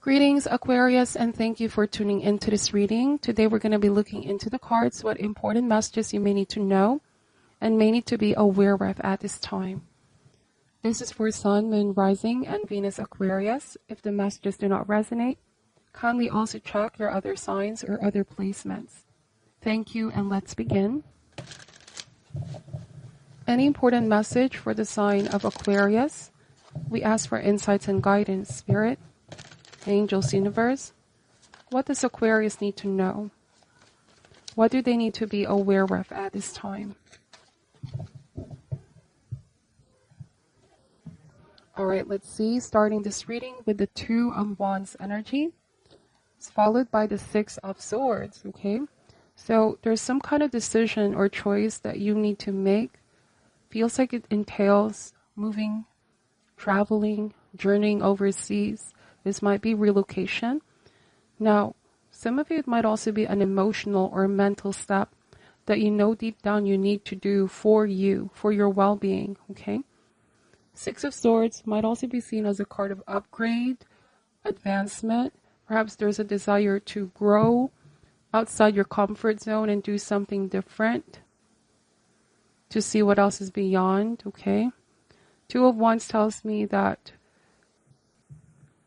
Greetings, Aquarius, and thank you for tuning into this reading. Today we're going to be looking into the cards, what important messages you may need to know and may need to be aware of at this time. This is for Sun, Moon, Rising, and Venus Aquarius. If the messages do not resonate, kindly also check your other signs or other placements. Thank you, and let's begin. Any important message for the sign of Aquarius? We ask for insights and guidance, Spirit, Angels, Universe. What does Aquarius need to know? What do they need to be aware of at this time? Alright, let's see. Starting this reading with the Two of Wands energy. It's followed by the Six of Swords, okay? So there's some kind of decision or choice that you need to make. Feels like it entails moving, traveling, journeying overseas. This might be relocation. Now, some of it might also be an emotional or mental step that you know deep down you need to do for you, for your well-being, okay? Six of Swords might also be seen as a card of upgrade, advancement. Perhaps there's a desire to grow outside your comfort zone and do something different, to see what else is beyond, okay? Two of Wands tells me that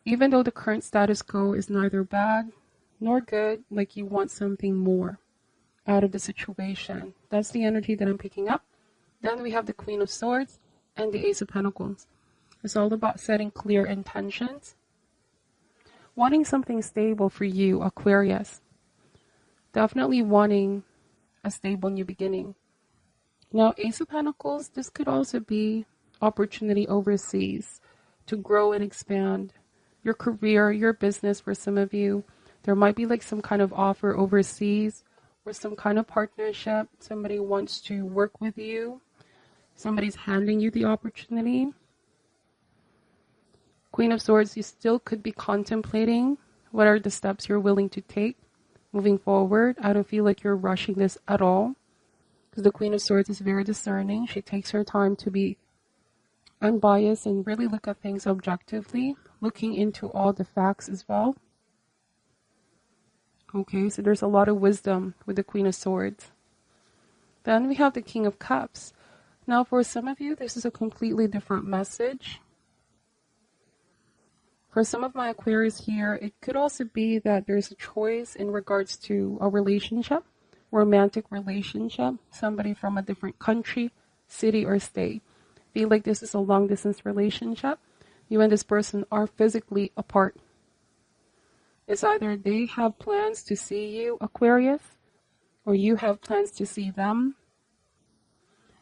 even though the current status quo is neither bad nor good, like you want something more out of the situation. That's the energy that I'm picking up. Then we have the Queen of Swords and the Ace of Pentacles. It's all about setting clear intentions. Wanting something stable for you, Aquarius. Definitely wanting a stable new beginning. Now, Ace of Pentacles, this could also be opportunity overseas to grow and expand your career, your business for some of you. There might be like some kind of offer overseas or some kind of partnership. Somebody wants to work with you. Somebody's handing you the opportunity. Queen of Swords, you still could be contemplating what are the steps you're willing to take moving forward. I don't feel like you're rushing this at all, because the Queen of Swords is very discerning. She takes her time to be unbiased and really look at things objectively, looking into all the facts as well. Okay, so there's a lot of wisdom with the Queen of Swords. Then we have the King of Cups. Now for some of you, this is a completely different message. For some of my Aquarius here, it could also be that there's a choice in regards to a relationship, romantic relationship, somebody from a different country, city, or state. Feel like this is a long distance relationship. You and this person are physically apart. It's either they have plans to see you, Aquarius, or you have plans to see them,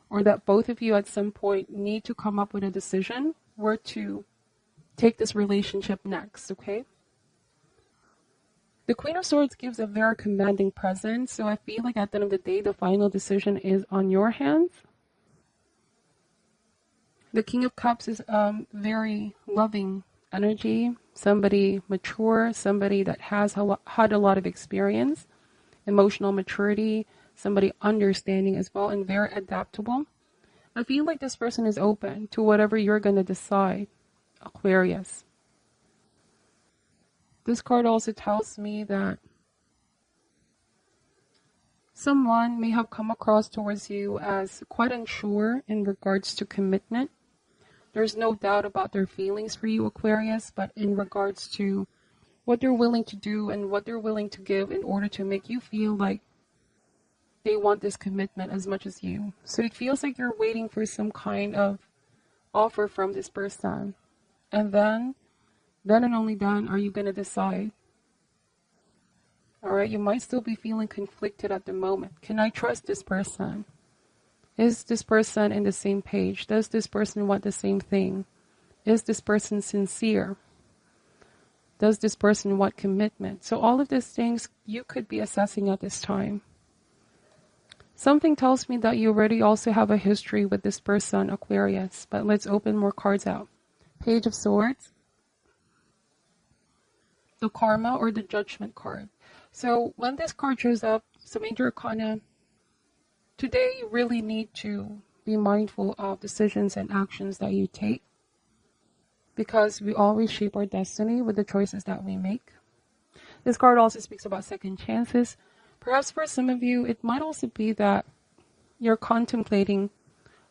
or that both of you at some point need to come up with a decision where to take this relationship next, okay? The Queen of Swords gives a very commanding presence, so I feel like at the end of the day, the final decision is on your hands. The King of Cups is very loving energy, somebody mature, somebody that has had a lot of experience, emotional maturity, somebody understanding as well, and very adaptable. I feel like this person is open to whatever you're going to decide, Aquarius. This card also tells me that someone may have come across towards you as quite unsure in regards to commitment. There's no doubt about their feelings for you, Aquarius, but in regards to what they're willing to do and what they're willing to give in order to make you feel like they want this commitment as much as you. So it feels like you're waiting for some kind of offer from this person. And then and only then are you going to decide. Alright, you might still be feeling conflicted at the moment. Can I trust this person? Is this person in the same page? Does this person want the same thing? Is this person sincere? Does this person want commitment? So all of these things you could be assessing at this time. Something tells me that you already also have a history with this person, Aquarius. But let's open more cards out. Page of Swords. The Karma or the Judgment card. So when this card shows up, so Major Arcana, today you really need to be mindful of decisions and actions that you take. because we always shape our destiny with the choices that we make. This card also speaks about second chances. Perhaps for some of you, it might also be that you're contemplating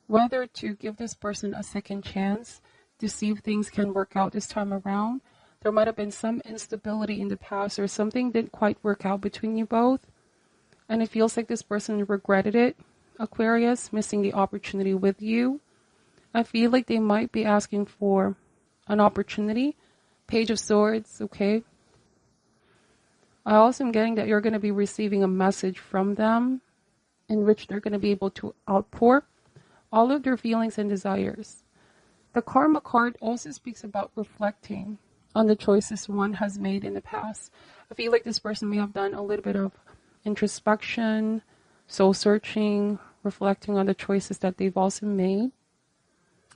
whether to give this person a second chance to see if things can work out this time around. There might have been some instability in the past, or something didn't quite work out between you both. And it feels like this person regretted it, Aquarius, missing the opportunity with you. I feel like they might be asking for an opportunity. Page of Swords, okay? I also am getting that you're going to be receiving a message from them in which they're going to be able to outpour all of their feelings and desires. The Karma card also speaks about reflecting on the choices one has made in the past. I feel like this person may have done a little bit of introspection, soul searching, reflecting on the choices that they've also made.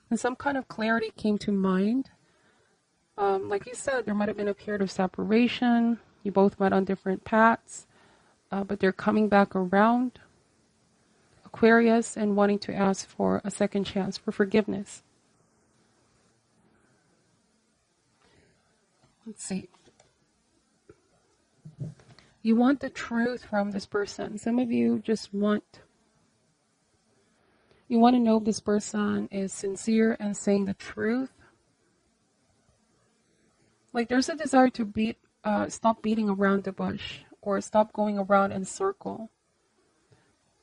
And some kind of clarity came to mind. Like you said, there might have been a period of separation. You both went on different paths, but they're coming back around, Aquarius, and wanting to ask for a second chance, for forgiveness. Let's see. You want the truth from this person. Some of you just you want to know if this person is sincere and saying the truth. Like there's a desire to stop beating around the bush, or stop going around in a circle.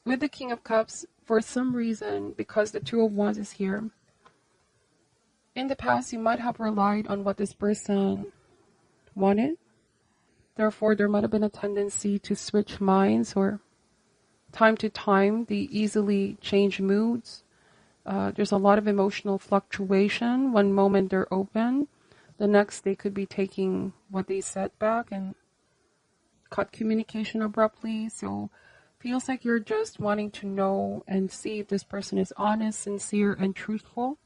With the King of Cups, for some reason, because the Two of Wands is here, in the past you might have relied on what this person wanted. Therefore, there might have been a tendency to switch minds, or time to time, they easily change moods. There's a lot of emotional fluctuation. One moment they're open, the next they could be taking what they said back and cut communication abruptly. So feels like you're just wanting to know and see if this person is honest, sincere, and truthful.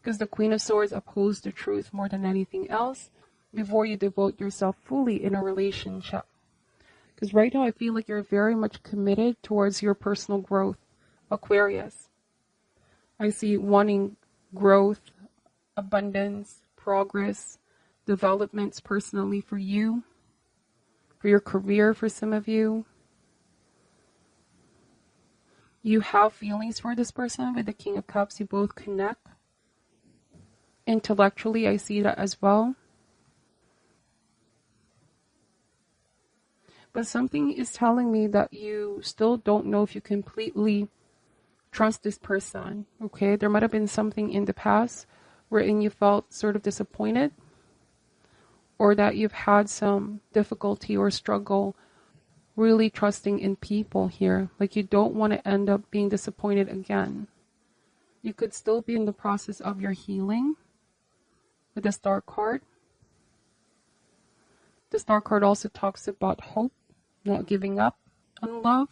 Because the Queen of Swords opposes the truth more than anything else before you devote yourself fully in a relationship. Because right now I feel like you're very much committed towards your personal growth, Aquarius. I see wanting growth, abundance, progress, developments personally for you, for your career for some of you. You have feelings for this person with the King of Cups. You both connect. Intellectually, I see that as well. But something is telling me that you still don't know if you completely trust this person, okay? There might have been something in the past wherein you felt sort of disappointed, or that you've had some difficulty or struggle really trusting in people here. Like you don't want to end up being disappointed again. You could still be in the process of your healing with the Star card. The Star card also talks about hope, not giving up on love.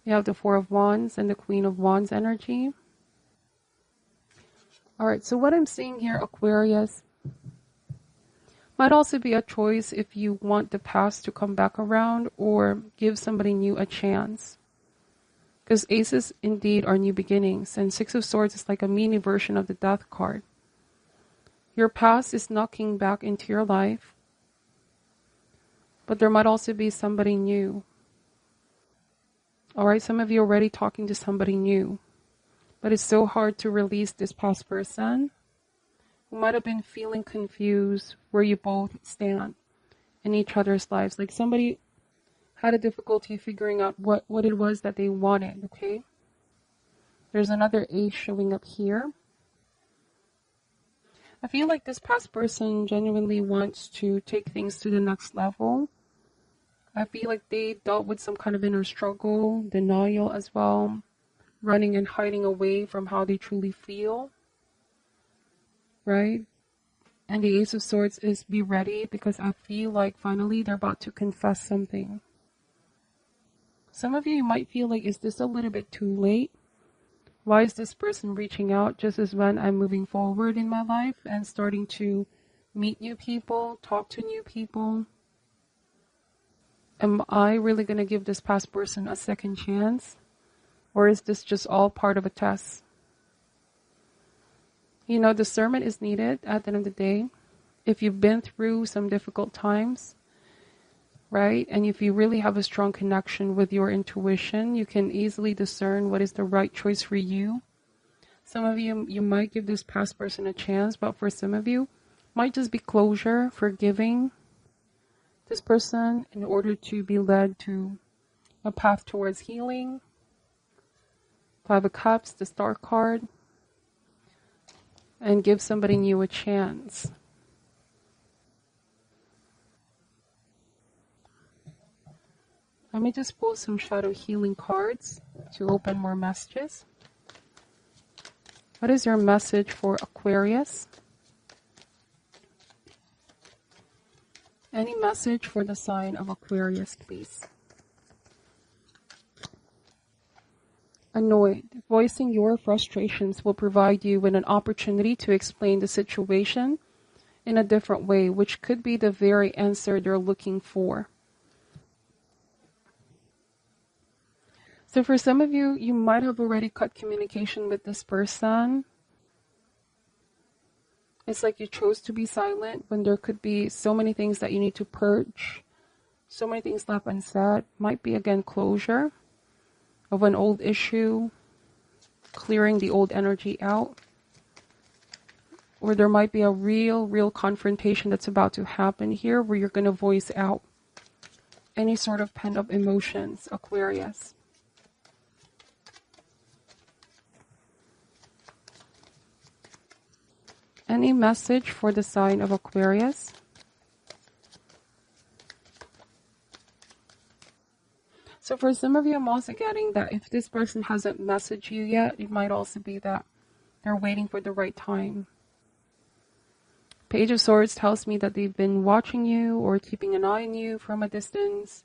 You have the Four of Wands and the Queen of Wands energy. Alright, so what I'm seeing here, Aquarius, might also be a choice if you want the past to come back around or give somebody new a chance. Because aces indeed are new beginnings, and Six of Swords is like a mini version of the Death card. Your past is knocking back into your life, but there might also be somebody new. Alright, some of you are already talking to somebody new, but it's so hard to release this past person who might have been feeling confused where you both stand in each other's lives. Like somebody had a difficulty figuring out what it was that they wanted, okay? There's another ace showing up here. I feel like this past person genuinely wants to take things to the next level. I feel like they dealt with some kind of inner struggle, denial as well, running and hiding away from how they truly feel, right? And the Ace of Swords is be ready, because I feel like finally they're about to confess something. Some of you might feel like, is this a little bit too late? Why is this person reaching out just as when I'm moving forward in my life and starting to meet new people, talk to new people? Am I really going to give this past person a second chance? Or is this just all part of a test? You know, discernment is needed at the end of the day. If you've been through some difficult times, right? And if you really have a strong connection with your intuition, you can easily discern what is the right choice for you. Some of you might give this past person a chance, but for some of you, might just be closure, forgiving this person in order to be led to a path towards healing. Five of Cups, the Star card, and give somebody new a chance. Let me just pull some shadow healing cards to open more messages. What is your message for Aquarius? Any message for the sign of Aquarius, please? Annoyed. Voicing your frustrations will provide you with an opportunity to explain the situation in a different way, which could be the very answer they're looking for. So for some of you, you might have already cut communication with this person. It's like you chose to be silent when there could be so many things that you need to purge. So many things left unsaid. Might be, again, closure of an old issue, clearing the old energy out. Or there might be a real confrontation that's about to happen here where you're going to voice out any sort of pent-up emotions, Aquarius. Any message for the sign of Aquarius? So for some of you, I'm also getting that if this person hasn't messaged you yet, it might also be that they're waiting for the right time. Page of Swords tells me that they've been watching you or keeping an eye on you from a distance.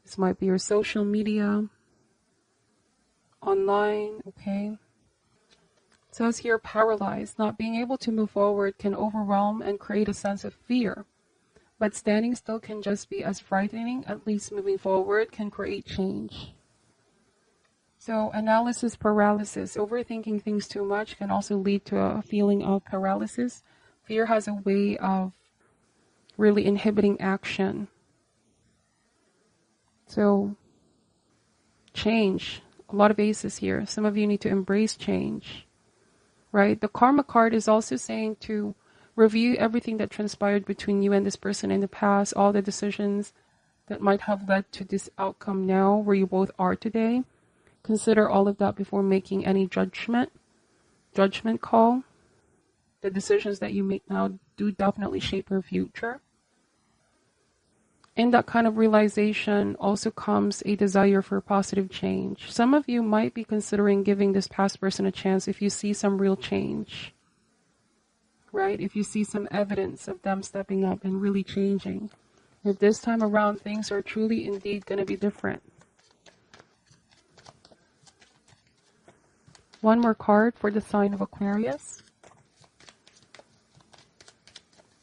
This might be your social media, online, okay? It says here, paralyzed. Not being able to move forward can overwhelm and create a sense of fear. But standing still can just be as frightening. At least moving forward can create change. So analysis paralysis. Overthinking things too much can also lead to a feeling of paralysis. Fear has a way of really inhibiting action. So change. A lot of aces here. Some of you need to embrace change. Right? The Karma card is also saying to review everything that transpired between you and this person in the past, all the decisions that might have led to this outcome now where you both are today. Consider all of that before making any judgment call. The decisions that you make now do definitely shape your future. In that kind of realization also comes a desire for positive change. Some of you might be considering giving this past person a chance if you see some real change. Right? If you see some evidence of them stepping up and really changing. If this time around things are truly indeed going to be different. One more card for the sign of Aquarius.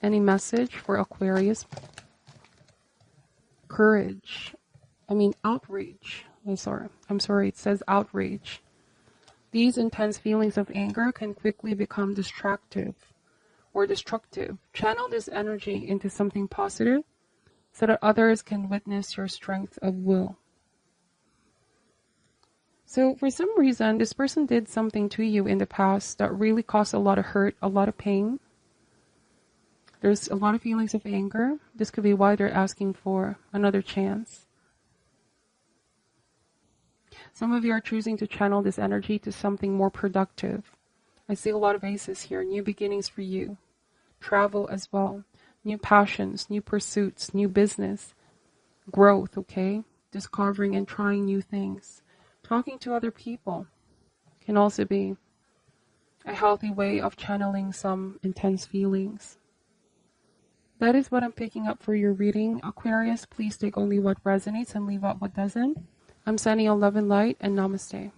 Any message for Aquarius? Courage. Outrage. I'm sorry, it says outrage. These intense feelings of anger can quickly become destructive. Channel this energy into something positive so that others can witness your strength of will. So for some reason, this person did something to you in the past that really caused a lot of hurt, a lot of pain. There's a lot of feelings of anger. This could be why they're asking for another chance. Some of you are choosing to channel this energy to something more productive. I see a lot of aces here. New beginnings for you. Travel as well. New passions, new pursuits, new business. Growth, okay? Discovering and trying new things. Talking to other people can also be a healthy way of channeling some intense feelings. That is what I'm picking up for your reading. Aquarius, please take only what resonates and leave out what doesn't. I'm sending you love and light, and namaste.